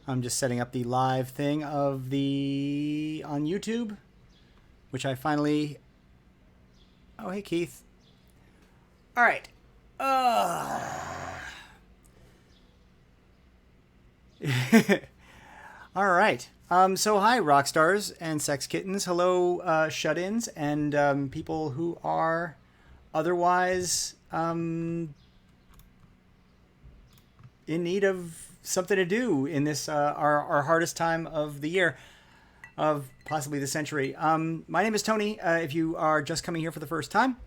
I'm just setting up the live thing of the on YouTube, which I finally. Oh, hey Keith. All right. All right. So hi, rock stars and sex kittens. Hello, shut-ins and people who are otherwise in need of something to do in this our hardest time of the year, of possibly the century. My name is Tony. If you are just coming here for the first time,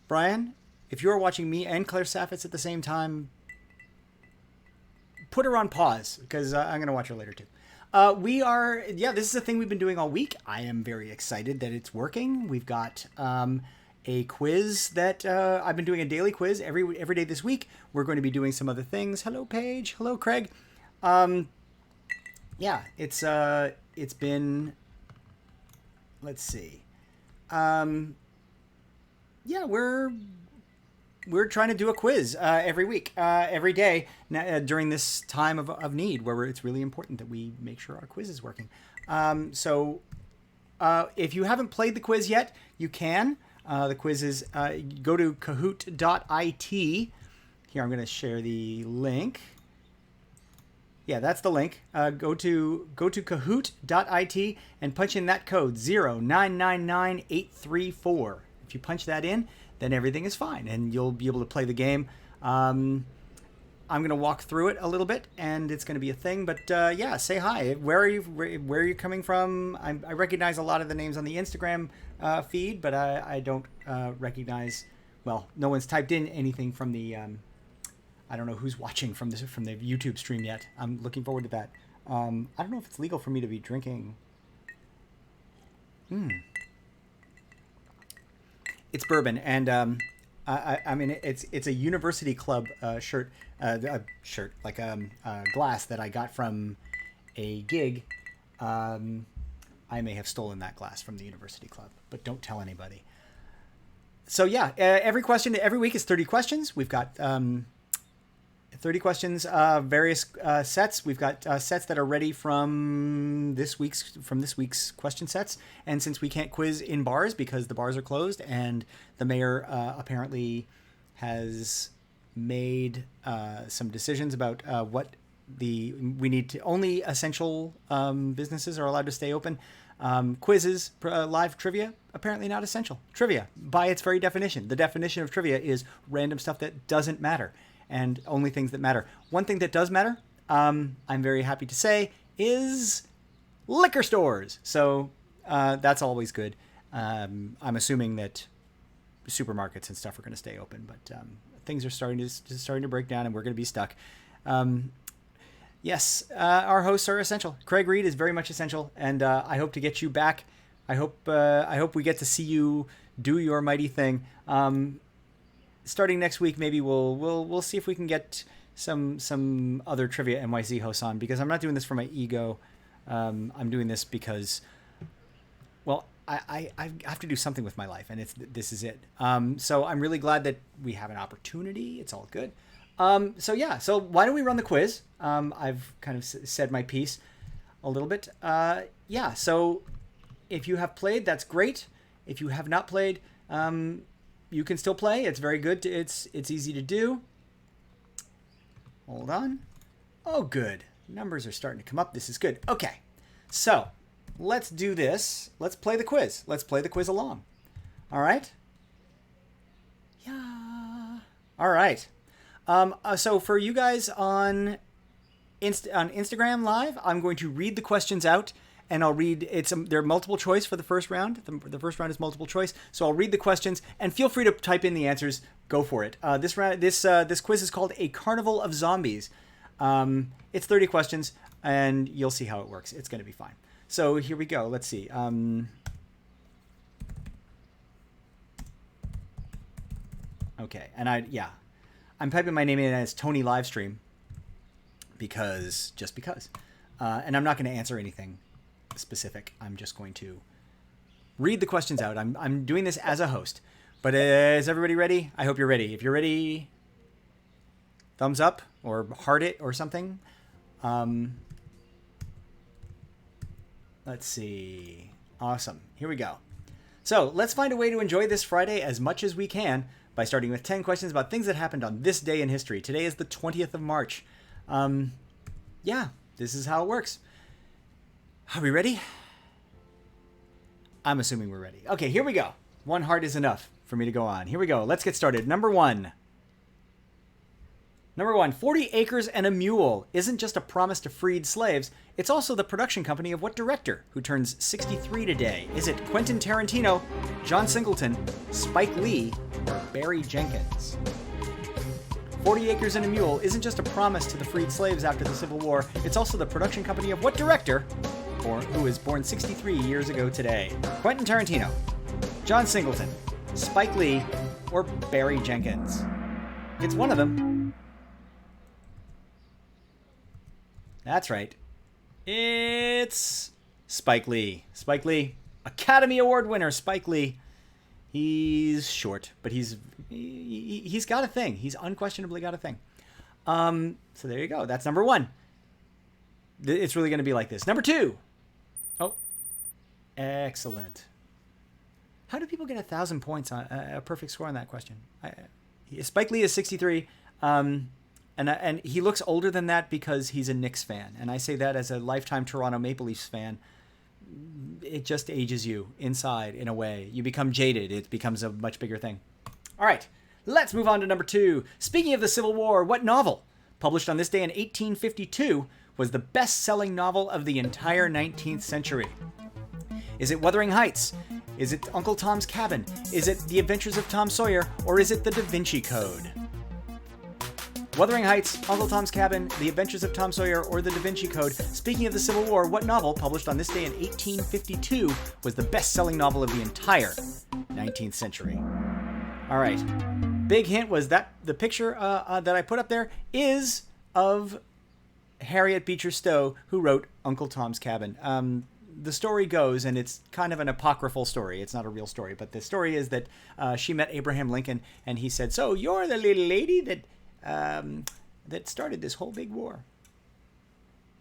Brian, if you're watching me and Claire Saffitz at the same time, put her on pause because I'm going to watch her later too. This is a thing we've been doing all week. I am very excited that it's working. We've got a quiz that I've been doing a daily quiz every day this week. We're going to be doing some other things. Hello, Paige. Hello, Craig. It's been, let's see. We're trying to do a quiz every week, every day during this time of need where it's really important that we make sure our quiz is working. If you haven't played the quiz yet, you can. The quiz is go to kahoot.it. Here, I'm going to share the link. Yeah, that's the link. Go to kahoot.it and punch in that code 0999834. If you punch that in, then everything is fine and you'll be able to play the game. I'm going to walk through it a little bit and it's going to be a thing, but say hi. Where are you coming from? I recognize a lot of the names on the Instagram feed, but I don't recognize, well, no one's typed in anything from the, I don't know who's watching from the YouTube stream yet. I'm looking forward to that. I don't know if it's legal for me to be drinking. It's bourbon, and I mean it's a University Club shirt, like glass that I got from a gig. I may have stolen that glass from the University Club, but don't tell anybody. So yeah, every week is 30 questions. We've got 30 questions, various sets. We've got sets that are ready from this week's question sets. And since we can't quiz in bars because the bars are closed, and the mayor apparently has made some decisions about what we need to only essential businesses are allowed to stay open. Quizzes, live trivia, apparently not essential. Trivia, by its very definition, the definition of trivia is random stuff that doesn't matter. And only things that matter. One thing that does matter, I'm very happy to say, is liquor stores. So that's always good. I'm assuming that supermarkets and stuff are going to stay open, but things are starting to break down, and we're going to be stuck. Yes, our hosts are essential. Craig Reed is very much essential, and I hope to get you back. I hope we get to see you do your mighty thing. Starting next week, maybe we'll see if we can get some other Trivia NYC hosts on, because I'm not doing this for my ego. I'm doing this because, well, I have to do something with my life, and this is it. So I'm really glad that we have an opportunity. It's all good. So why don't we run the quiz? I've kind of said my piece a little bit. So if you have played, that's great. If you have not played, you can still play. It's very good. It's easy to do. Hold on. Oh, good. Numbers are starting to come up. This is good. Okay. So let's do this. Let's play the quiz. Let's play the quiz along. All right. Yeah. All right. So for you guys on Instagram Live, I'm going to read the questions out. And I'll read, they're multiple choice for the first round. The first round is multiple choice. So I'll read the questions, and feel free to type in the answers. Go for it. This quiz is called A Carnival of Zombies. It's 30 questions, and you'll see how it works. It's going to be fine. So here we go. Let's see. Okay, and I'm typing my name in as Tony Livestream because. And I'm not going to answer anything specific. I'm just going to read the questions out. I'm doing this as a host. But is everybody ready? I hope you're ready. If you're ready, thumbs up or heart it or something. Let's see. Awesome. Here we go. So let's find a way to enjoy this Friday as much as we can by starting with 10 questions about things that happened on this day in history. Today is the 20th of March. Yeah, this is how it works. Are we ready? I'm assuming we're ready. Okay, here we go. One heart is enough for me to go on. Here we go. Let's get started. Number one, 40 Acres and a Mule isn't just a promise to freed slaves. It's also the production company of what director who turns 63 today? Is it Quentin Tarantino, John Singleton, Spike Lee, or Barry Jenkins? 40 Acres and a Mule isn't just a promise to the freed slaves after the Civil War. It's also the production company of what director, or who was born 63 years ago today? Quentin Tarantino, John Singleton, Spike Lee, or Barry Jenkins? It's one of them. That's right. It's Spike Lee. Spike Lee, Academy Award winner Spike Lee. He's short, but he's got a thing. He's unquestionably got a thing. So there you go. That's number one. It's really going to be like this. Number two. Oh, excellent. How do people get 1,000 points on a perfect score on that question? Spike Lee is 63. And he looks older than that because he's a Knicks fan. And I say that as a lifetime Toronto Maple Leafs fan. It just ages you inside in a way. You become jaded. It becomes a much bigger thing. All right, let's move on to number two. Speaking of the Civil War, what novel, published on this day in 1852, was the best-selling novel of the entire 19th century? Is it Wuthering Heights? Is it Uncle Tom's Cabin? Is it The Adventures of Tom Sawyer? Or is it The Da Vinci Code? Wuthering Heights, Uncle Tom's Cabin, The Adventures of Tom Sawyer, or The Da Vinci Code. Speaking of the Civil War, what novel, published on this day in 1852, was the best-selling novel of the entire 19th century? All right. Big hint was that the picture that I put up there is of Harriet Beecher Stowe, who wrote Uncle Tom's Cabin. The story goes, and it's kind of an apocryphal story. It's not a real story, but the story is that she met Abraham Lincoln, and he said, "So you're the little lady that started this whole big war."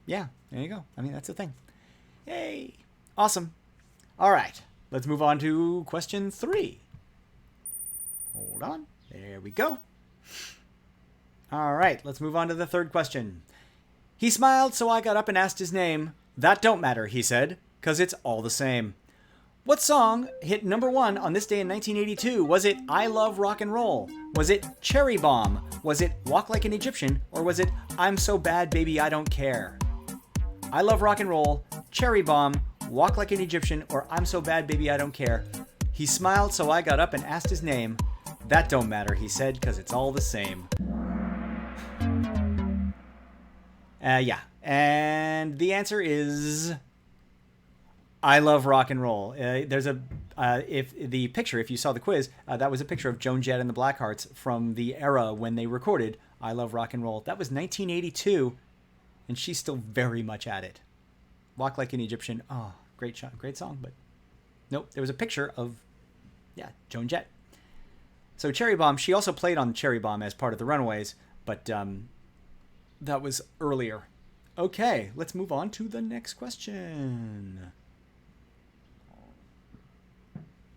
Yeah, there you go. I mean, that's the thing. Yay. Awesome. All right. Let's move on to question 3. Hold on. There we go. All right. Let's move on to the third question. He smiled, so I got up and asked his name. That don't matter, he said, 'cause it's all the same. What song hit number 1 on this day in 1982? Was it I Love Rock and Roll? Was it Cherry Bomb? Was it Walk Like an Egyptian? Or was it I'm So Bad Baby I Don't Care? I Love Rock and Roll, Cherry Bomb, Walk Like an Egyptian, or I'm So Bad Baby I Don't Care. He smiled, so I got up and asked his name. That don't matter, he said, 'cause it's all the same. Yeah. And the answer is I Love Rock and Roll. There's a if you saw the quiz, that was a picture of Joan Jett and the Blackhearts from the era when they recorded I Love Rock and Roll. That was 1982, and she's still very much at it. Walk Like an Egyptian. Oh, great song, but nope. There was a picture of Joan Jett. So Cherry Bomb, she also played on Cherry Bomb as part of the Runaways, but that was earlier. Okay, let's move on to the next question.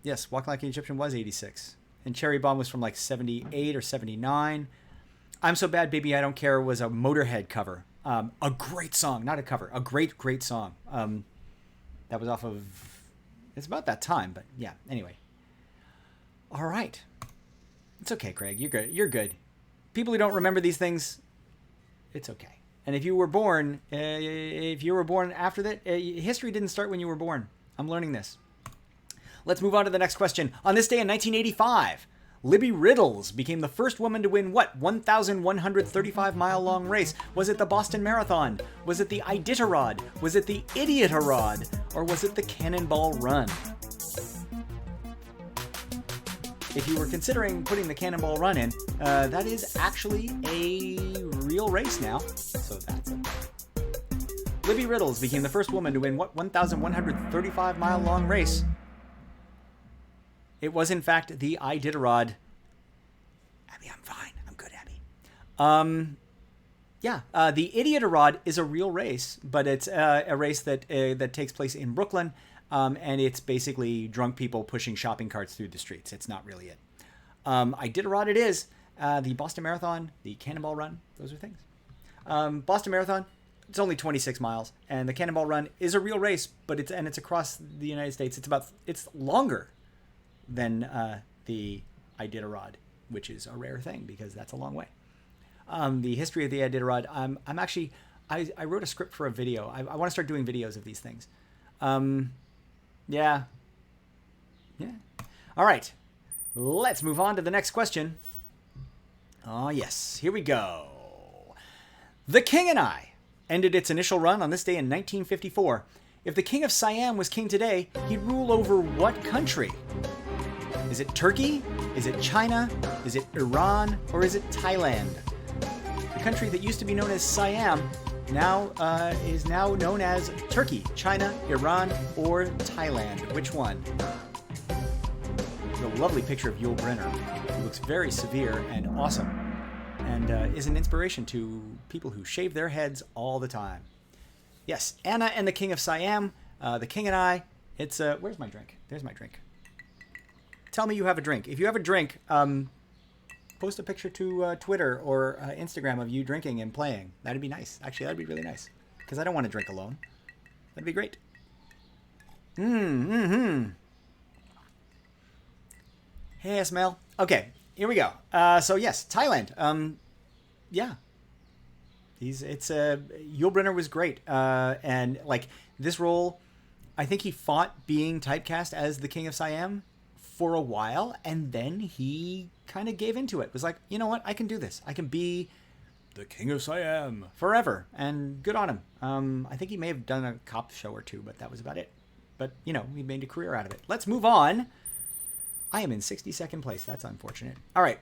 Yes, Walk Like an Egyptian was 86. And Cherry Bomb was from like 78 or 79. I'm So Bad Baby I Don't Care was a Motorhead cover. A great song, not a cover. A great song. That was off of... It's about that time, but yeah, anyway. All right. It's okay, Craig. You're good. People who don't remember these things, it's okay. And if you were born after that, history didn't start when you were born. I'm learning this. Let's move on to the next question. On this day in 1985, Libby Riddles became the first woman to win what 1,135-mile-long race? Was it the Boston Marathon? Was it the Iditarod? Was it the Idiotarod? Or was it the Cannonball Run? If you were considering putting the Cannonball Run in, that is actually a real race now, so that's okay. Libby Riddles became the first woman to win what 1,135-mile-long race? It was, in fact, the Iditarod. Abby, I'm fine. I'm good, Abby. Yeah, the Iditarod is a real race, but it's a race that takes place in Brooklyn, and it's basically drunk people pushing shopping carts through the streets. It's not really it. Iditarod it is. The Boston Marathon, the Cannonball Run, those are things. Boston Marathon, it's only 26 miles, and the Cannonball Run is a real race, but it's across the United States. It's longer than the Iditarod, which is a rare thing because that's a long way. The history of the Iditarod, I wrote a script for a video. I want to start doing videos of these things. Yeah. All right, let's move on to the next question. Oh yes, here we go. The King and I ended its initial run on this day in 1954. If the King of Siam was king today, he'd rule over what country? Is it Turkey? Is it China? Is it Iran? Or is it Thailand? The country that used to be known as Siam is now known as Turkey, China, Iran, or Thailand. Which one? A lovely picture of Yul Brynner, who looks very severe and awesome, and is an inspiration to people who shave their heads all the time. Yes, Anna and the King of Siam, the King and I. It's where's my drink? There's my drink. Tell me you have a drink. If you have a drink, post a picture to Twitter or Instagram of you drinking and playing. That'd be nice. Actually, that'd be really nice because I don't want to drink alone. That'd be great. Hey, Ismail. Okay, here we go. So yes, Thailand. Yeah. Yul Brynner was great. And like this role, I think he fought being typecast as the King of Siam for a while, and then he kind of gave into it. Was like, you know what? I can do this. I can be the King of Siam forever, and good on him. I think he may have done a cop show or two, but that was about it. But, he made a career out of it. Let's move on. I am in 62nd place. That's unfortunate. All right.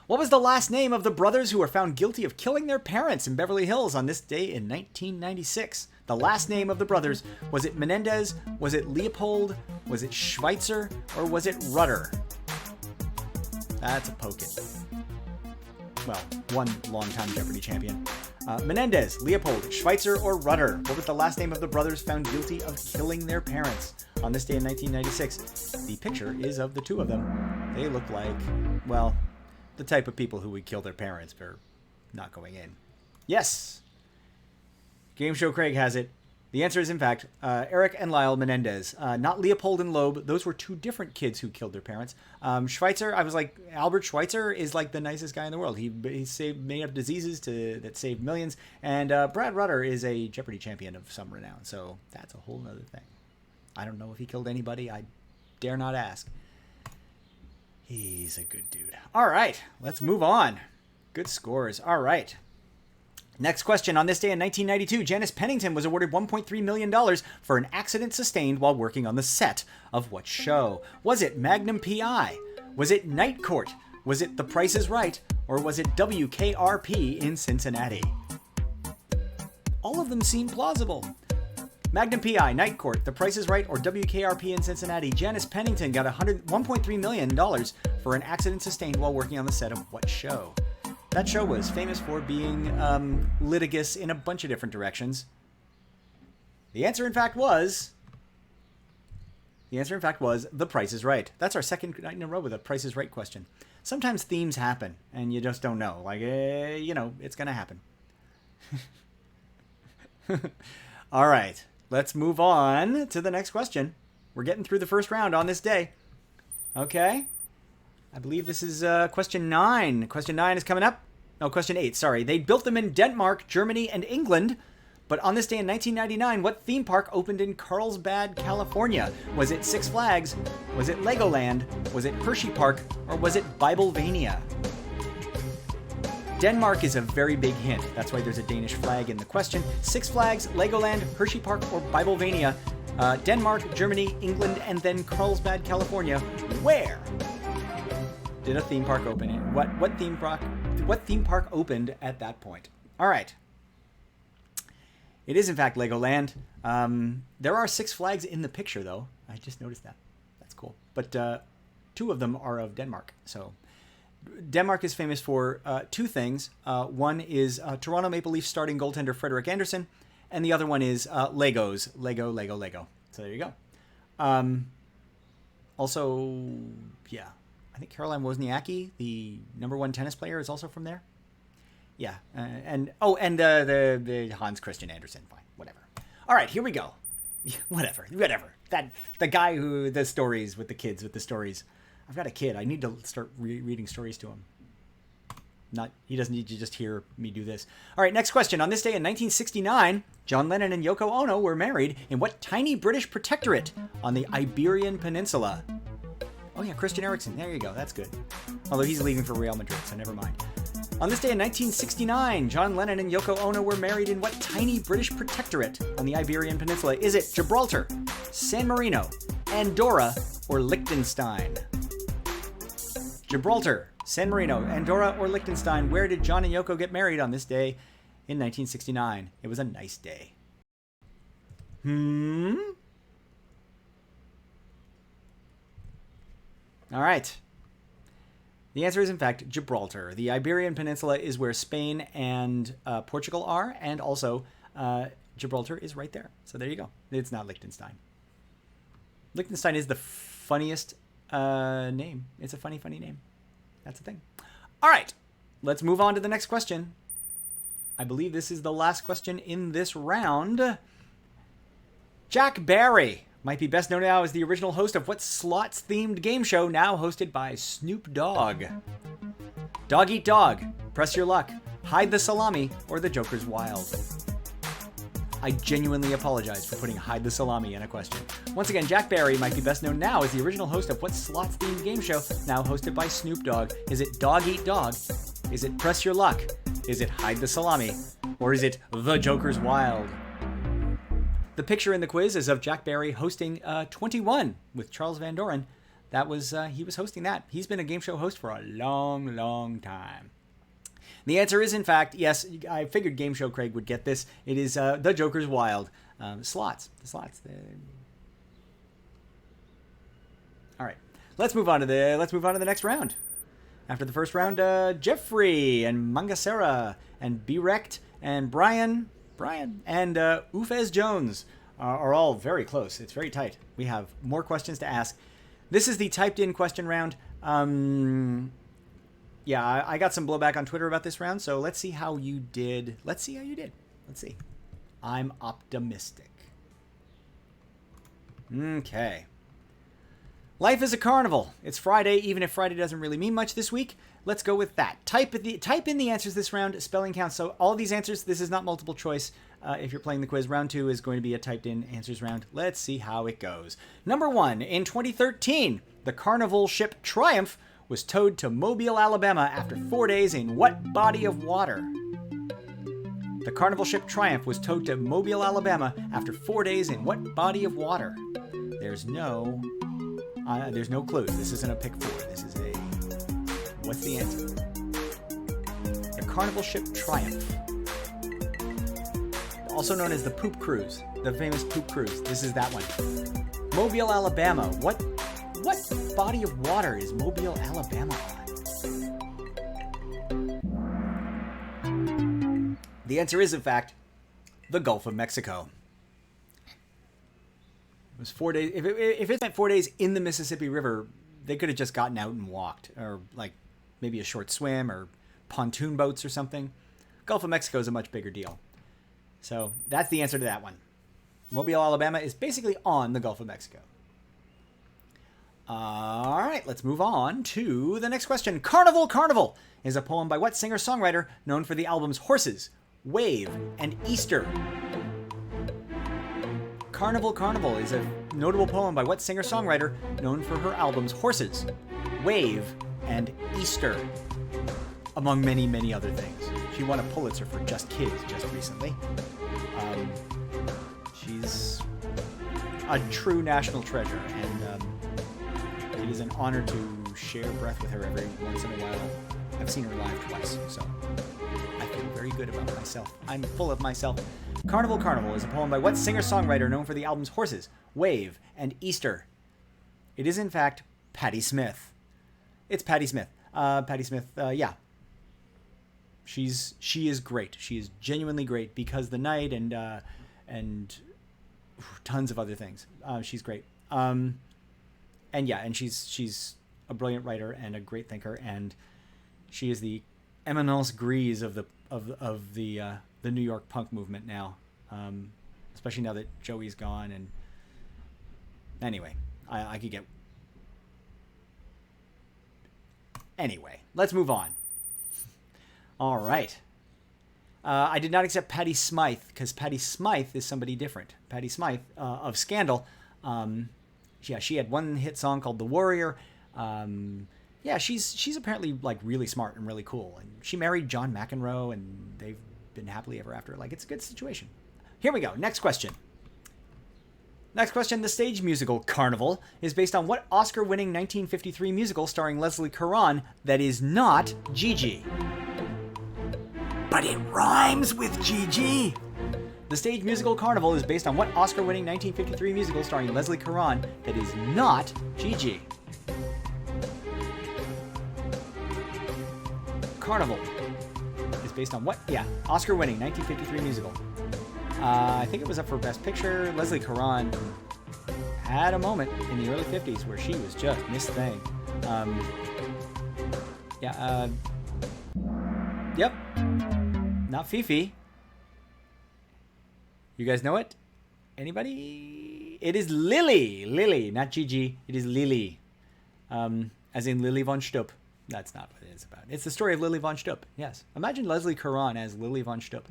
What was the last name of the brothers who were found guilty of killing their parents in Beverly Hills on this day in 1996? The last name of the brothers. Was it Menendez? Was it Leopold? Was it Schweitzer? Or was it Rudder? That's a poke it. Well, one longtime Jeopardy champion. Menendez, Leopold, Schweitzer, or Rudder? What was the last name of the brothers found guilty of killing their parents on this day in 1996? The picture is of the two of them. They look like, well, the type of people who would kill their parents for not going in. Yes! Game Show Craig has it. The answer is, in fact, Eric and Lyle Menendez. Not Leopold and Loeb. Those were two different kids who killed their parents. Schweitzer, I was like, Albert Schweitzer is like the nicest guy in the world. He made up diseases that saved millions. And Brad Rudder is a Jeopardy champion of some renown. So that's a whole other thing. I don't know if he killed anybody. I dare not ask. He's a good dude. All right, let's move on. Good scores. All right. Next question. On this day in 1992, Janice Pennington was awarded $1.3 million for an accident sustained while working on the set of what show? Was it Magnum P.I.? Was it Night Court? Was it The Price is Right? Or was it WKRP in Cincinnati? All of them seem plausible. Magnum P.I., Night Court, The Price is Right, or WKRP in Cincinnati. Janice Pennington got $1.3 million for an accident sustained while working on the set of what show? That show was famous for being litigious in a bunch of different directions. The answer, in fact, was The Price is Right. That's our second night in a row with a Price is Right question. Sometimes themes happen, and you just don't know. Like, it's going to happen. All right. Let's move on to the next question. We're getting through the first round on this day. Okay. I believe this is question 9. Question 9 is coming up. No, question 8, sorry. They built them in Denmark, Germany, and England. But on this day in 1999, what theme park opened in Carlsbad, California? Was it Six Flags? Was it Legoland? Was it Hershey Park? Or was it Biblevania? Denmark is a very big hint. That's why there's a Danish flag in the question. Six Flags, Legoland, Hershey Park, or Biblevania. Denmark, Germany, England, and then Carlsbad, California. Where did a theme park open? What theme park opened at that point? All right. It is, in fact, Legoland. There are Six Flags in the picture, though. I just noticed that. That's cool. But 2 of them are of Denmark. So Denmark is famous for two things. One is Toronto Maple Leafs starting goaltender Frederik Andersen, and the other one is Legos. Lego, Lego, Lego. So there you go. Also, yeah, I think Caroline Wozniacki, the #1 tennis player, is also from there. Yeah, and the Hans Christian Andersen. Fine, whatever. All right, here we go. Whatever. That the guy who the stories with the kids with the stories. I've got a kid. I need to start reading stories to him. He doesn't need to just hear me do this. All right, next question. On this day in 1969, John Lennon and Yoko Ono were married in what tiny British protectorate on the Iberian Peninsula? Oh yeah, Christian Eriksen. There you go. That's good. Although he's leaving for Real Madrid, so never mind. On this day in 1969, John Lennon and Yoko Ono were married in what tiny British protectorate on the Iberian Peninsula? Is it Gibraltar, San Marino, Andorra, or Liechtenstein? Gibraltar, San Marino, Andorra, or Liechtenstein. Where did John and Yoko get married on this day in 1969? It was a nice day. All right. The answer is, in fact, Gibraltar. The Iberian Peninsula is where Spain and Portugal are, and also Gibraltar is right there. So there you go. It's not Liechtenstein. Liechtenstein is the funniest name. It's a funny name. That's the thing. All right. Let's move on to the next question. I believe this is the last question in this round. Jack Barry might be best known now as the original host of what slots-themed game show now hosted by Snoop Dogg? Dog Eat Dog, Press Your Luck, Hide the Salami, or The Joker's Wild? I genuinely apologize for putting Hide the Salami in a question. Once again, Jack Barry might be best known now as the original host of what slots-themed game show now hosted by Snoop Dogg? Is it Dog Eat Dog? Is it Press Your Luck? Is it Hide the Salami? Or is it The Joker's Wild? The picture in the quiz is of Jack Barry hosting 21 with Charles Van Doren. That was he was hosting that. He's been a game show host for a long, long time. The answer is, in fact, yes. I figured Game Show Craig would get this. It is The Joker's Wild. Slots. The slots. All right. Let's move on to the next round. After the first round, Jeffrey and Mangasera and Berect and Brian and Ufez Jones are all very close. It's very tight. We have more questions to ask. This is the typed-in question round. Yeah, I got some blowback on Twitter about this round, so let's see how you did. Let's see. I'm optimistic. Okay. Life is a carnival. It's Friday, even if Friday doesn't really mean much this week. Let's go with that. Type in the answers this round. Spelling counts. So all of these answers, this is not multiple choice. If you're playing the quiz, round 2 is going to be a typed in answers round. Let's see how it goes. Number 1, in 2013, the carnival ship Triumph was towed to Mobile, Alabama after 4 days in what body of water? The carnival ship Triumph was towed to Mobile, Alabama after 4 days in what body of water? There's no clues. This isn't a pick 4. This is a... What's the answer? The carnival ship Triumph. Also known as the Poop Cruise. The famous Poop Cruise. This is that one. Mobile, Alabama. What body of water is Mobile, Alabama on? The answer is, in fact, the Gulf of Mexico. It was 4 days. If it spent 4 days in the Mississippi River, they could have just gotten out and walked, or like maybe a short swim or pontoon boats or something. Gulf of Mexico is a much bigger deal. So that's the answer to that one. Mobile, Alabama is basically on the Gulf of Mexico. All right, let's move on to the next question. Carnival, Carnival is a poem by what singer-songwriter known for the albums Horses, Wave, and Easter? Carnival, Carnival is a notable poem by what singer-songwriter known for her albums Horses, Wave, and Easter, among many, many other things. She won a Pulitzer for Just Kids just recently. She's a true national treasure, and it is an honor to share breath with her every once in a while. I've seen her live twice, so I feel very good about myself. I'm full of myself. Carnival, Carnival is a poem by what singer-songwriter known for the albums Horses, Wave, and Easter? It is, in fact, Patti Smith. It's Patti Smith. Patti Smith, yeah. She is great. She is genuinely great because the night and tons of other things. She's great. And she's a brilliant writer and a great thinker, and she is the eminence grise of the New York punk movement now, especially now that Joey's gone. And anyway, I could get. Anyway, let's move on. All right. I did not accept Patty Smythe because Patty Smythe is somebody different. Patty Smythe of Scandal. She had one hit song called "The Warrior." She's apparently like really smart and really cool. And she married John McEnroe, and they've been happily ever after. Like, it's a good situation. Here we go. Next question. The stage musical Carnival is based on what Oscar-winning 1953 musical starring Leslie Caron that is not Gigi? But it rhymes with Gigi. The stage musical Carnival is based on what Oscar-winning 1953 musical starring Leslie Caron that is not Gigi? Carnival is based on what? Yeah, Oscar-winning 1953 musical. I think it was up for Best Picture. Leslie Caron had a moment in the early 50s where she was just Miss Thing. Yep. Not Fifi. You guys know it? Anybody? It is Lily. Lily, not Gigi. It is Lily. As in Lily von Stupp. That's not what it is about. It's the story of Lily von Stupp. Yes. Imagine Leslie Caron as Lily von Stupp.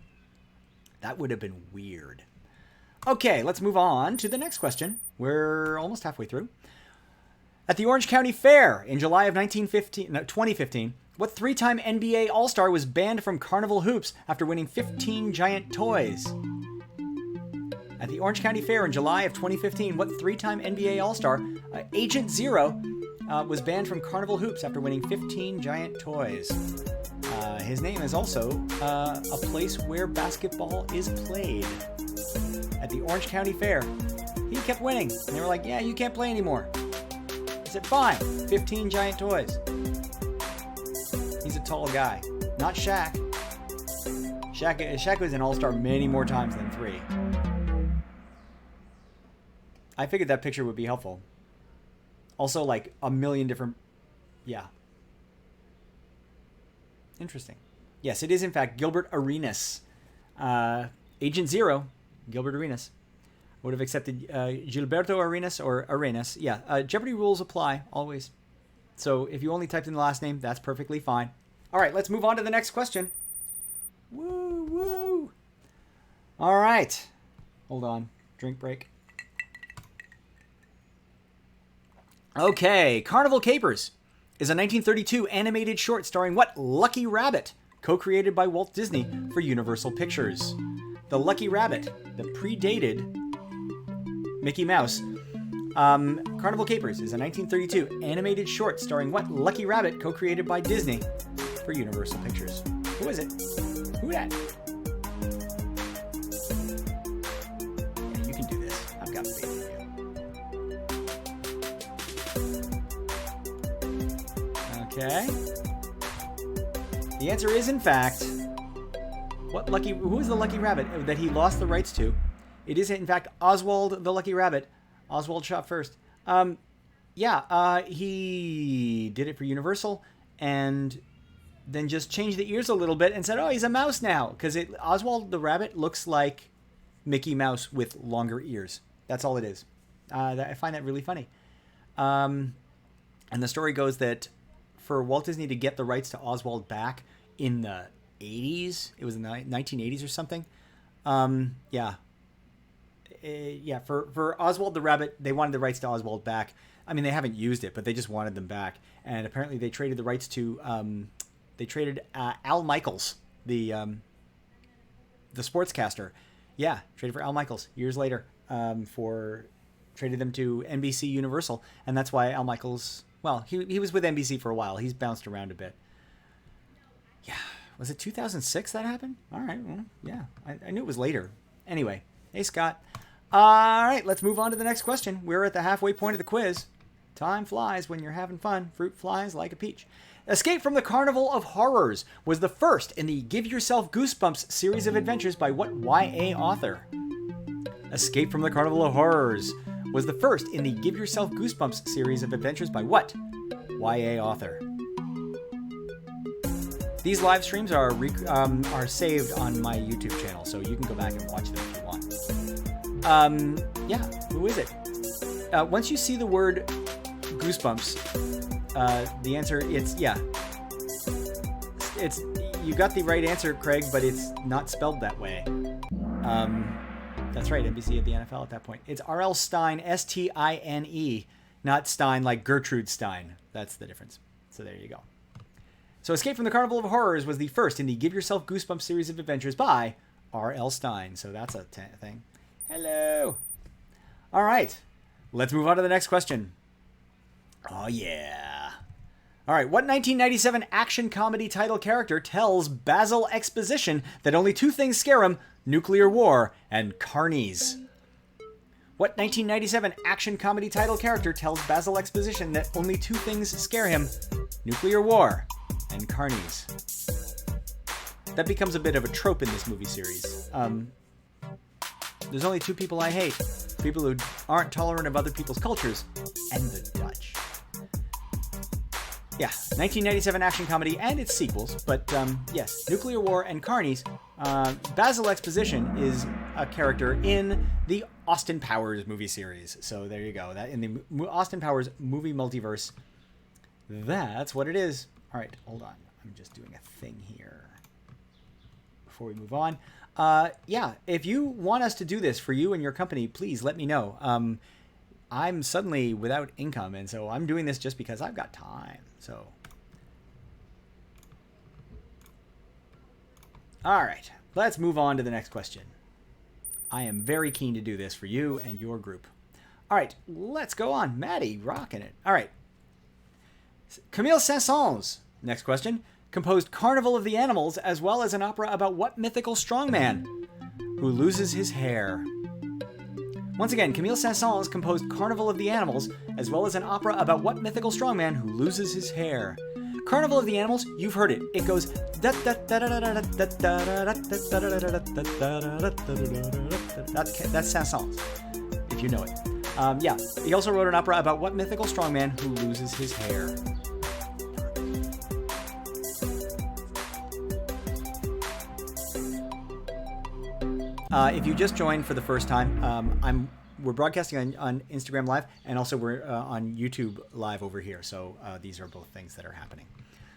That would have been weird. Okay, let's move on to the next question. We're almost halfway through. At the Orange County Fair in July of 2015, what three-time NBA All-Star was banned from Carnival Hoops after winning 15 giant toys? At the Orange County Fair in July of 2015, what three-time NBA All-Star, Agent Zero, was banned from Carnival Hoops after winning 15 giant toys? His name is also a place where basketball is played. At the Orange County Fair, he kept winning. And they were like, yeah, you can't play anymore. He said, fine, 15 giant toys. He's a tall guy. Not Shaq. Shaq was an all-star many more times than 3. I figured that picture would be helpful. Also, like, a million different... Yeah. Interesting. Yes, it is, in fact, Gilbert Arenas. Agent Zero, Gilbert Arenas. Would have accepted Gilberto Arenas or Arenas. Yeah, Jeopardy rules apply, always. So if you only typed in the last name, that's perfectly fine. All right, let's move on to the next question. Woo, woo. All right. Hold on. Drink break. Okay, Carnival Capers is a 1932 animated short starring what Lucky Rabbit, co-created by Walt Disney for Universal Pictures. The Lucky Rabbit that predated Mickey Mouse. Carnival Capers is a 1932 animated short starring what Lucky Rabbit, co-created by Disney for Universal Pictures. Who is it? Who that? Yeah, you can do this. I've got faith in you. Okay. The answer is, in fact, who is the Lucky Rabbit that he lost the rights to? It is, in fact, Oswald the Lucky Rabbit. Oswald shot first. He did it for Universal and then just changed the ears a little bit and said, oh, he's a mouse now. Because Oswald the Rabbit looks like Mickey Mouse with longer ears. That's all it is. I find that really funny. And the story goes that for Walt Disney to get the rights to Oswald back in the 80s, it was in the 1980s or something. For Oswald the Rabbit, they wanted the rights to Oswald back. I mean, they haven't used it, but they just wanted them back. And apparently they traded the rights to, Al Michaels, the sportscaster. Yeah, traded for Al Michaels years later, traded them to NBC Universal. And that's why Al Michaels, well, he was with NBC for a while. He's bounced around a bit. Yeah. Was it 2006 that happened? All right. Well, yeah. I knew it was later. Anyway. Hey, Scott. All right. Let's move on to the next question. We're at the halfway point of the quiz. Time flies when you're having fun. Fruit flies like a peach. Escape from the Carnival of Horrors was the first in the Give Yourself Goosebumps series of adventures by what YA author? Escape from the Carnival of Horrors was the first in the Give Yourself Goosebumps series of adventures by what YA author? These live streams are saved on my YouTube channel, so you can go back and watch them if you want. Yeah, who is it? Once you see the word Goosebumps, the answer, it's you got the right answer, Craig, but it's not spelled that way. That's right, NBC at the NFL at that point. It's R.L. Stine, S-T-I-N-E, not Stein like Gertrude Stein. That's the difference. So there you go. So Escape from the Carnival of Horrors was the first in the Give Yourself Goosebumps series of adventures by R.L. Stine. So that's a thing. Hello. All right. Let's move on to the next question. Oh, yeah. All right. What 1997 action comedy title character tells Basil Exposition that only two things scare him, nuclear war and carnies? What 1997 action comedy title character tells Basil Exposition that only two things scare him, nuclear war and carnies? That becomes a bit of a trope in this movie series. There's only two people I hate. People who aren't tolerant of other people's cultures, and the Dutch. Yeah, 1997 action comedy and its sequels, but yes, nuclear war and carnies. Basil Exposition is a character in the Austin Powers movie series. So there you go. That in the Austin Powers movie multiverse, that's what it is. All right, hold on. I'm just doing a thing here before we move on. Yeah, if you want us to do this for you and your company, please let me know. I'm suddenly without income, and so I'm doing this just because I've got time. So, all right, let's move on to the next question. I am very keen to do this for you and your group. All right, let's go on. Maddie, rocking it. All right. Camille Saint-Saëns, next question, composed Carnival of the Animals as well as an opera about what mythical strongman who loses his hair? Once again, Camille Saint-Saëns composed Carnival of the Animals as well as an opera about what mythical strongman who loses his hair? Carnival of the Animals, you've heard it. It goes that's Saint-Saëns, if you know it. Yeah, he also wrote an opera about what mythical strongman who loses his hair? If you just joined for the first time, we're broadcasting on Instagram Live, and also we're on YouTube Live over here. So these are both things that are happening.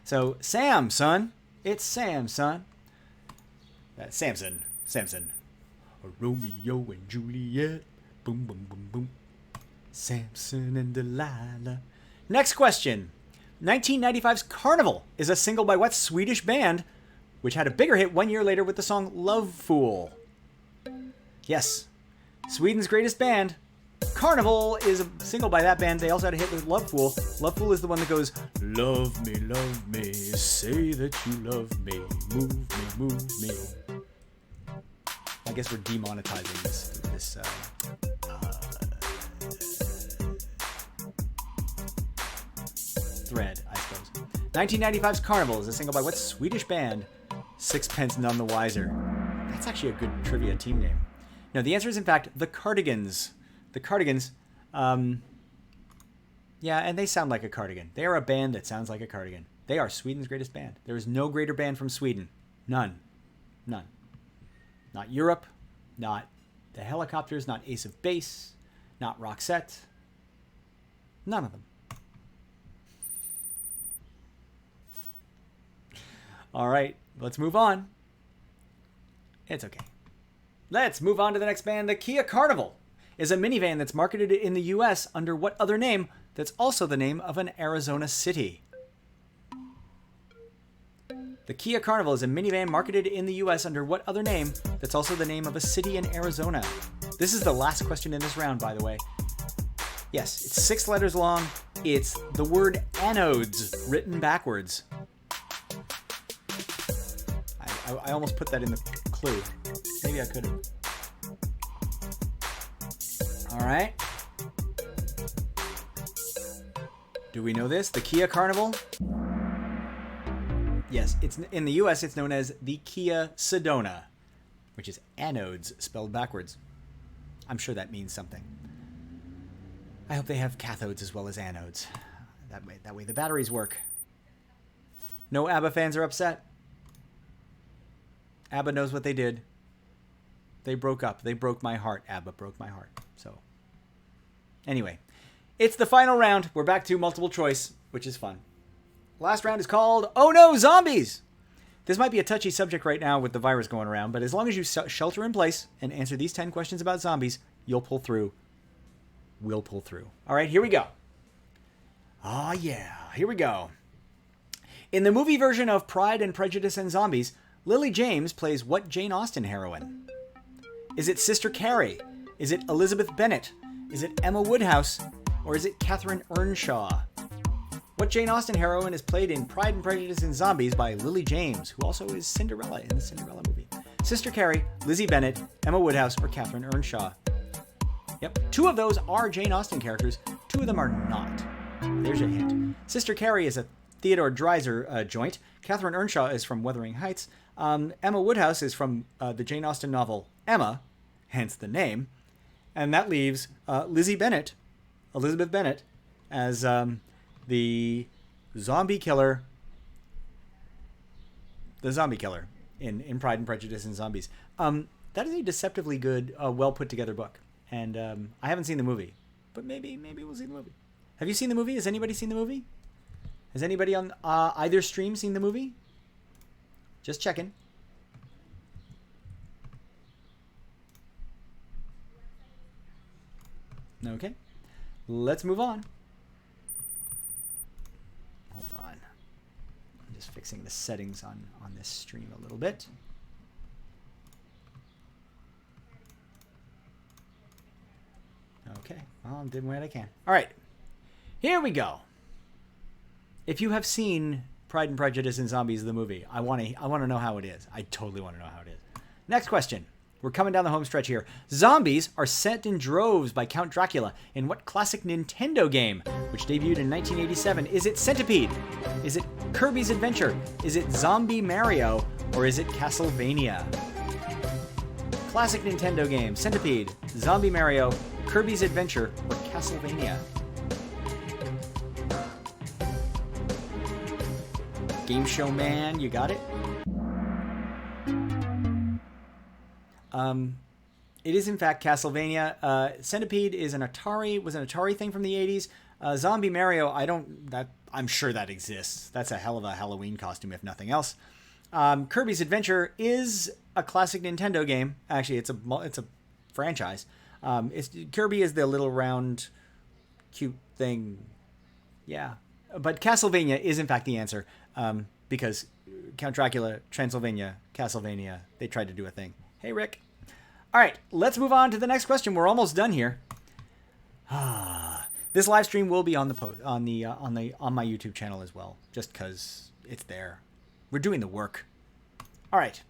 So Sam, son, it's Sam, son. That's Samson. Romeo and Juliet, boom, boom, boom, boom. Samson and Delilah. Next question. 1995's Carnival is a single by what Swedish band, which had a bigger hit 1 year later with the song Love Fool? Yes, Sweden's greatest band. Carnival is a single by that band. They also had a hit with Love Fool. Love Fool is the one that goes, love me, say that you love me, move me. I guess we're demonetizing this thread, I suppose. 1995's Carnival is a single by what Swedish band? Sixpence None the Wiser. That's actually a good trivia team name. No, the answer is, in fact, the Cardigans. The Cardigans, yeah, and they sound like a cardigan. They are a band that sounds like a cardigan. They are Sweden's greatest band. There is no greater band from Sweden. None. Not Europe, not the Helicopters, not Ace of Base, not Roxette. None of them. All right, let's move on. It's okay. Let's move on to the next band. The Kia Carnival is a minivan that's marketed in the U.S. under what other name that's also the name of an Arizona city? The Kia Carnival is a minivan marketed in the U.S. under what other name that's also the name of a city in Arizona? This is the last question in this round, by the way. Yes, it's 6 letters long. It's the word anodes written backwards. I almost put that in the clue. Maybe I could have. All right. Do we know this? The Kia Carnival Yes, it's in the U.S. It's known as the Kia Sedona, which is anodes spelled backwards. I'm sure that means something. I hope they have cathodes as well as anodes. That way the batteries work. No ABBA fans are upset. ABBA knows what they did. They broke up. They broke my heart. ABBA broke my heart. So, anyway, it's the final round. We're back to multiple choice, which is fun. Last round is called Oh No, Zombies! This might be a touchy subject right now with the virus going around, but as long as you shelter in place and answer these 10 questions about zombies, you'll pull through. We'll pull through. All right, here we go. Oh, yeah. Here we go. In the movie version of Pride and Prejudice and Zombies, Lily James plays what Jane Austen heroine? Is it Sister Carrie? Is it Elizabeth Bennet? Is it Emma Woodhouse? Or is it Catherine Earnshaw? What Jane Austen heroine is played in Pride and Prejudice and Zombies by Lily James, who also is Cinderella in the Cinderella movie? Sister Carrie, Lizzie Bennet, Emma Woodhouse, or Catherine Earnshaw? Yep, 2 of those are Jane Austen characters. 2 of them are not. There's your hint. Sister Carrie is a Theodore Dreiser joint. Catherine Earnshaw is from Wuthering Heights. Emma Woodhouse is from the Jane Austen novel Emma, hence the name. And that leaves Lizzie Bennet, Elizabeth Bennet, as the zombie killer. The zombie killer in Pride and Prejudice and Zombies. That is a deceptively good, well put together book. And I haven't seen the movie, but maybe we'll see the movie. Have you seen the movie? Has anybody seen the movie? Has anybody on either stream seen the movie? Just checking. Okay. Let's move on. Hold on. I'm just fixing the settings on this stream a little bit. Okay. Well, I'm doing what I can. All right. Here we go. If you have seen Pride and Prejudice and Zombies, the movie, I want to know how it is. I totally want to know how it is. Next question. We're coming down the home stretch here. Zombies are sent in droves by Count Dracula in what classic Nintendo game, which debuted in 1987? Is it Centipede? Is it Kirby's Adventure? Is it Zombie Mario? Or is it Castlevania? Classic Nintendo game, Centipede, Zombie Mario, Kirby's Adventure, or Castlevania? Game Show Man, you got it? It is in fact Castlevania. Centipede is an Atari thing from the 80s. Zombie Mario, I'm sure that exists. That's a hell of a Halloween costume, if nothing else. Kirby's Adventure is a classic Nintendo game. Actually, it's a franchise. Kirby is the little round, cute thing. Yeah, but Castlevania is in fact the answer, because Count Dracula, Transylvania, Castlevania, they tried to do a thing. Hey, Rick. All right, let's move on to the next question. We're almost done here. This live stream will be on the post on my YouTube channel as well, just because it's there. We're doing the work. All right.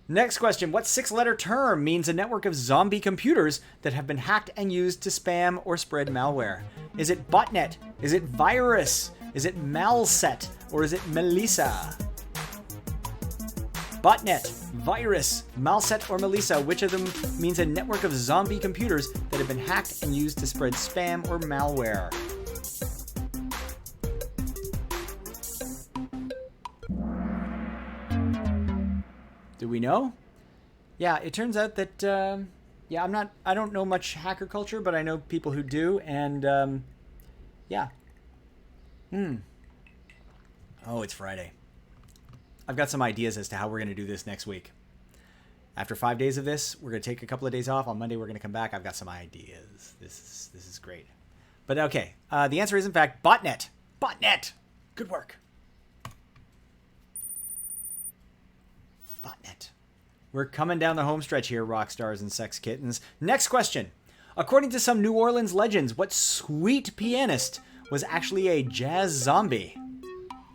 Next question. What 6-letter term means a network of zombie computers that have been hacked and used to spam or spread malware? Is it botnet? Is it virus? Is it malset? Or is it Melissa? Botnet, virus, malset, or Melissa, which of them means a network of zombie computers that have been hacked and used to spread spam or malware? Do we know? Yeah, it turns out that, I don't know much hacker culture, but I know people who do, and, yeah. Oh, it's Friday. I've got some ideas as to how we're going to do this next week. After 5 days of this, we're going to take a couple of days off. On Monday, we're going to come back. I've got some ideas. This is great. But okay, the answer is, in fact, botnet. Botnet! Good work. Botnet. We're coming down the home stretch here, rock stars and sex kittens. Next question. According to some New Orleans legends, what sweet pianist was actually a jazz zombie?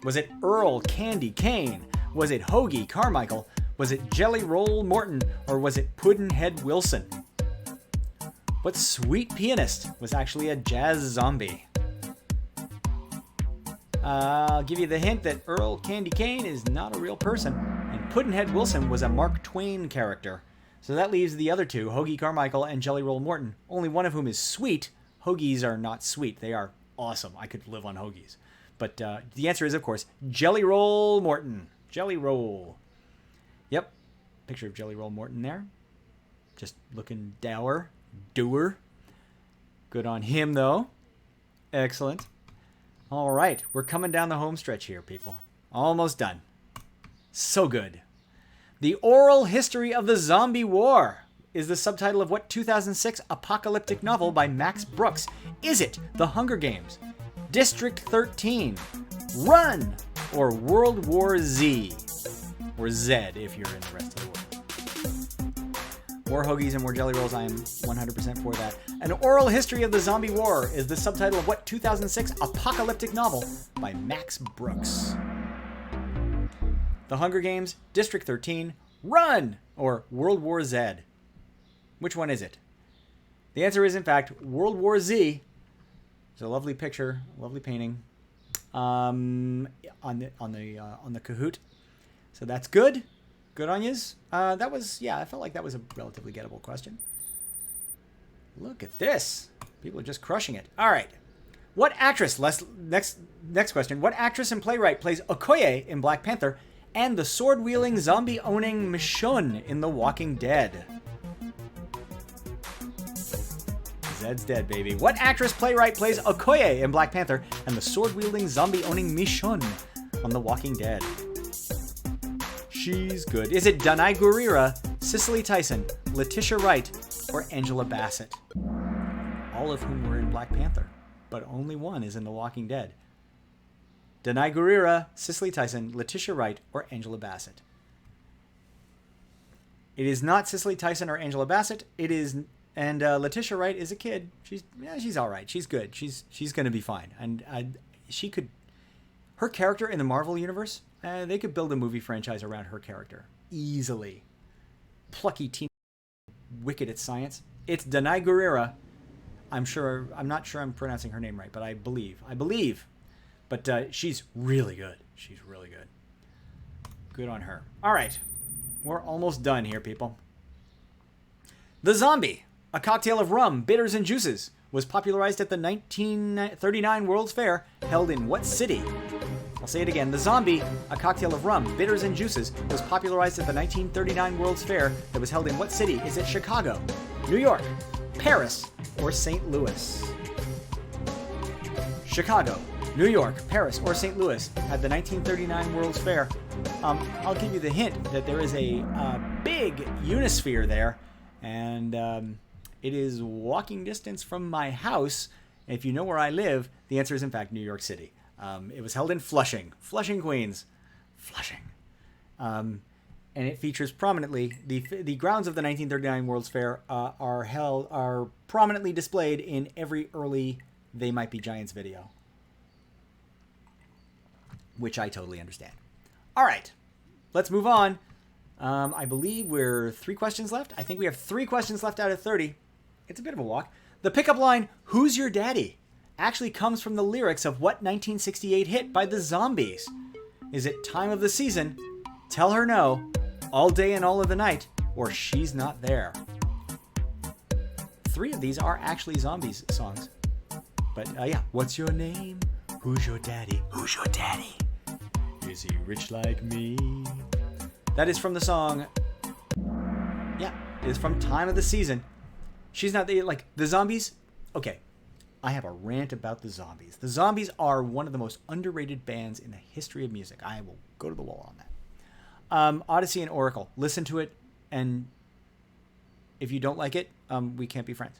Was it Earl Candy Kane? Was it Hoagie Carmichael? Was it Jelly Roll Morton? Or was it Puddinhead Wilson? What sweet pianist was actually a jazz zombie? I'll give you the hint that Earl Candy Cane is not a real person, and Pudd'nhead Wilson was a Mark Twain character. So that leaves the other two, Hoagie Carmichael and Jelly Roll Morton, only one of whom is sweet. Hoagies are not sweet. They are awesome. I could live on hoagies. But the answer is, of course, Jelly Roll Morton. Jelly Roll. Yep. Picture of Jelly Roll Morton there. Just looking dour. Doer. Good on him, though. Excellent. All right, we're coming down the home stretch here, people. Almost done. So good. The Oral History of the Zombie War is the subtitle of what 2006 apocalyptic novel by Max Brooks? Is it The Hunger Games, District 13, Run, or World War Z? Or Z if you're in the rest of the world. More hoagies and more jelly rolls, I am 100% for that. An Oral History of the Zombie War is the subtitle of what 2006 apocalyptic novel by Max Brooks? The Hunger Games, District 13, Run, or World War Z? Which one is it? The answer is, in fact, World War Z. It's a lovely picture, lovely painting on the Kahoot. So that's good. Good on yous. That was, yeah, I felt like that was a relatively gettable question. Look at this. People are just crushing it. All right. What actress, next question, what actress and playwright plays Okoye in Black Panther and the sword-wielding, zombie-owning Michonne in The Walking Dead? Zed's dead, baby. What actress, playwright plays Okoye in Black Panther and the sword-wielding, zombie-owning Michonne on The Walking Dead? She's good. Is it Danai Gurira, Cicely Tyson, Letitia Wright, or Angela Bassett? All of whom were in Black Panther, but only one is in The Walking Dead. Danai Gurira, Cicely Tyson, Letitia Wright, or Angela Bassett. It is not Cicely Tyson or Angela Bassett. It is, and Letitia Wright is a kid. She's all right. She's good. She's going to be fine. And she could, her character in the Marvel universe, they could build a movie franchise around her character easily. Plucky teen, wicked at science. It's Danai Gurira. I'm not sure I'm pronouncing her name right, but I believe. But she's really good. She's really good. Good on her. All right. We're almost done here, people. The Zombie, a cocktail of rum, bitters, and juices, was popularized at the 1939 World's Fair, held in what city? I'll say it again. The Zombie, a cocktail of rum, bitters, and juices, was popularized at the 1939 World's Fair that was held in what city? Is it Chicago, New York, Paris, or St. Louis? Chicago, New York, Paris, or St. Louis at the 1939 World's Fair. I'll give you the hint that there is a big Unisphere there, and it is walking distance from my house. And if you know where I live, the answer is, in fact, New York City. It was held in Flushing, Queens. Flushing. And it features prominently, the grounds of the 1939 World's Fair are prominently displayed in every early They Might Be Giants video. Which I totally understand. All right, let's move on. I believe we're 3 questions left. I think we have 3 questions left out of 30. It's a bit of a walk. The pickup line, "Who's your daddy?" actually comes from the lyrics of what 1968 hit by the Zombies? Is it Time of the Season, Tell Her No, All Day and All of the Night, or She's Not There? 3 of these are actually Zombies songs. But yeah, what's your name? Who's your daddy? Who's your daddy? Is he rich like me? That is from the song. Yeah, it is from Time of the Season. She's not the, like, the Zombies. Okay, I have a rant about the Zombies. The Zombies are one of the most underrated bands in the history of music. I will go to the wall on that. Odyssey and Oracle. Listen to it, and if you don't like it, we can't be friends.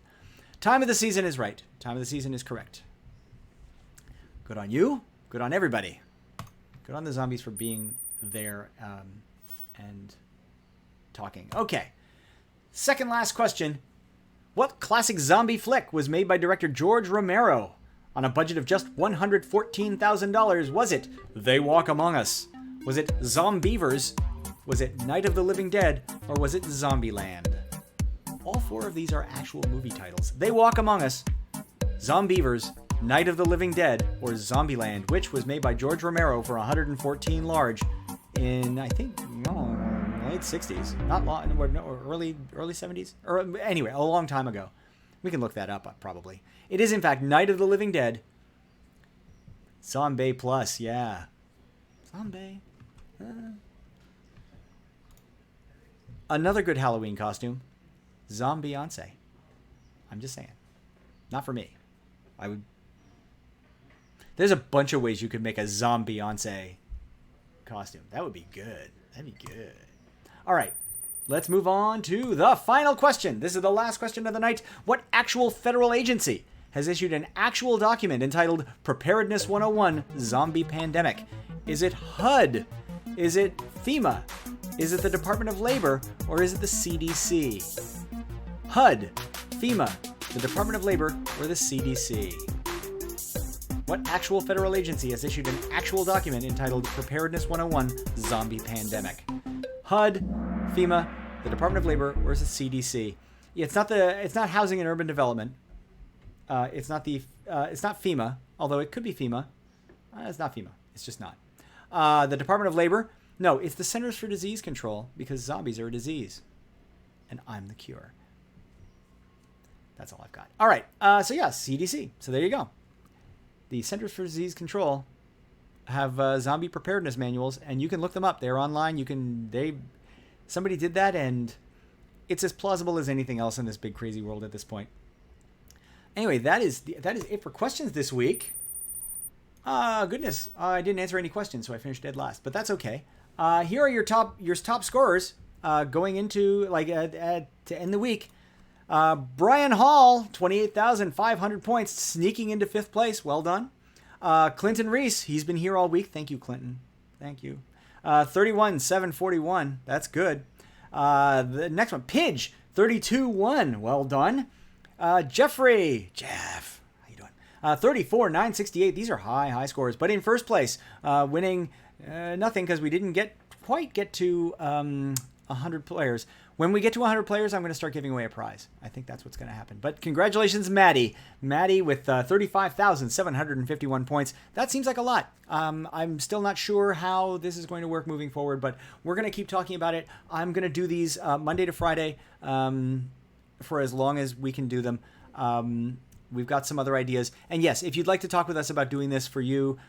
Time of the Season is right. Time of the Season is correct. Good on you. Good on everybody. Good on the Zombies for being there and talking. Okay. Second last question. What classic zombie flick was made by director George Romero on a budget of just $114,000? Was it They Walk Among Us? Was it Zombievers? Was it Night of the Living Dead? Or was it Zombieland? All 4 of these are actual movie titles. They Walk Among Us, Zombievers, Night of the Living Dead or Zombieland, which was made by George Romero for 114 large in, I think, late 60s. Not long, or early 70s? Or anyway, a long time ago. We can look that up, probably. It is, in fact, Night of the Living Dead. Zombie Plus, yeah. Zombie. Another good Halloween costume. Zombie-yonce. I'm just saying. Not for me. I would... There's a bunch of ways you could make a zombie-yonce costume. That would be good. That'd be good. All right. Let's move on to the final question. This is the last question of the night. What actual federal agency has issued an actual document entitled Preparedness 101 Zombie Pandemic? Is it HUD? Is it FEMA? Is it the Department of Labor? Or is it the CDC? HUD, FEMA, the Department of Labor, or the CDC? What actual federal agency has issued an actual document entitled Preparedness 101 Zombie Pandemic? HUD, FEMA, the Department of Labor, or is it CDC? Yeah, it's not Housing and Urban Development. It's not FEMA, although it could be FEMA. It's not FEMA. It's just not. The Department of Labor. No, it's the Centers for Disease Control, because zombies are a disease, and I'm the cure. That's all I've got. All right. So yeah, CDC. So there you go. The Centers for Disease Control have zombie preparedness manuals, and you can look them up. They're online. Somebody did that, and it's as plausible as anything else in this big crazy world at this point. Anyway, that is it for questions this week. Goodness, I didn't answer any questions, so I finished dead last, but that's okay. Here are your top scorers going into to end the week. Brian Hall, 28,500 points, sneaking into 5th place. Well done. Clinton Reese, he's been here all week. Thank you, Clinton. Thank you. 31,741. That's good. The next one, Pidge, 32,1. Well done. Jeff, how you doing? 34,968. These are high scores. But in first place, winning nothing because we didn't quite get to 100 players. When we get to 100 players, I'm going to start giving away a prize. I think that's what's going to happen. But congratulations, Maddie. Maddie with 35,751 points. That seems like a lot. I'm still not sure how this is going to work moving forward, but we're going to keep talking about it. I'm going to do these Monday to Friday for as long as we can do them. We've got some other ideas. And yes, if you'd like to talk with us about doing this for you,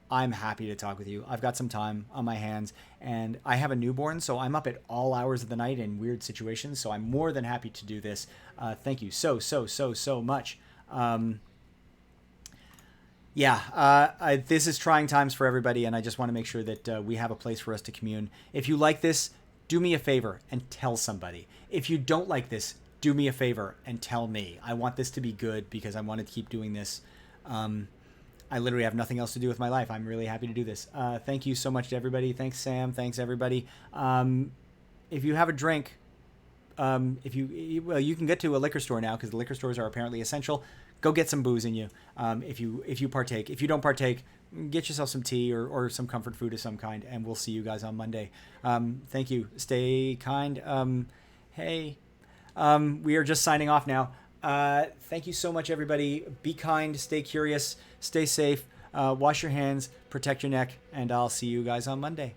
I'm happy to talk with you. I've got some time on my hands, and I have a newborn, so I'm up at all hours of the night in weird situations, so I'm more than happy to do this. Thank you so much. This is trying times for everybody, and I just want to make sure that we have a place for us to commune. If you like this, do me a favor and tell somebody. If you don't like this, do me a favor and tell me. I want this to be good because I want to keep doing this. I literally have nothing else to do with my life. I'm really happy to do this. Thank you so much to everybody. Thanks, Sam. Thanks, everybody. If you have a drink, you can get to a liquor store now because the liquor stores are apparently essential. Go get some booze in you. If you partake. If you don't partake, get yourself some tea or some comfort food of some kind, and we'll see you guys on Monday. Thank you. Stay kind. Hey, we are just signing off now. Thank you so much, everybody. Be kind, stay curious, stay safe, wash your hands, protect your neck, and I'll see you guys on Monday.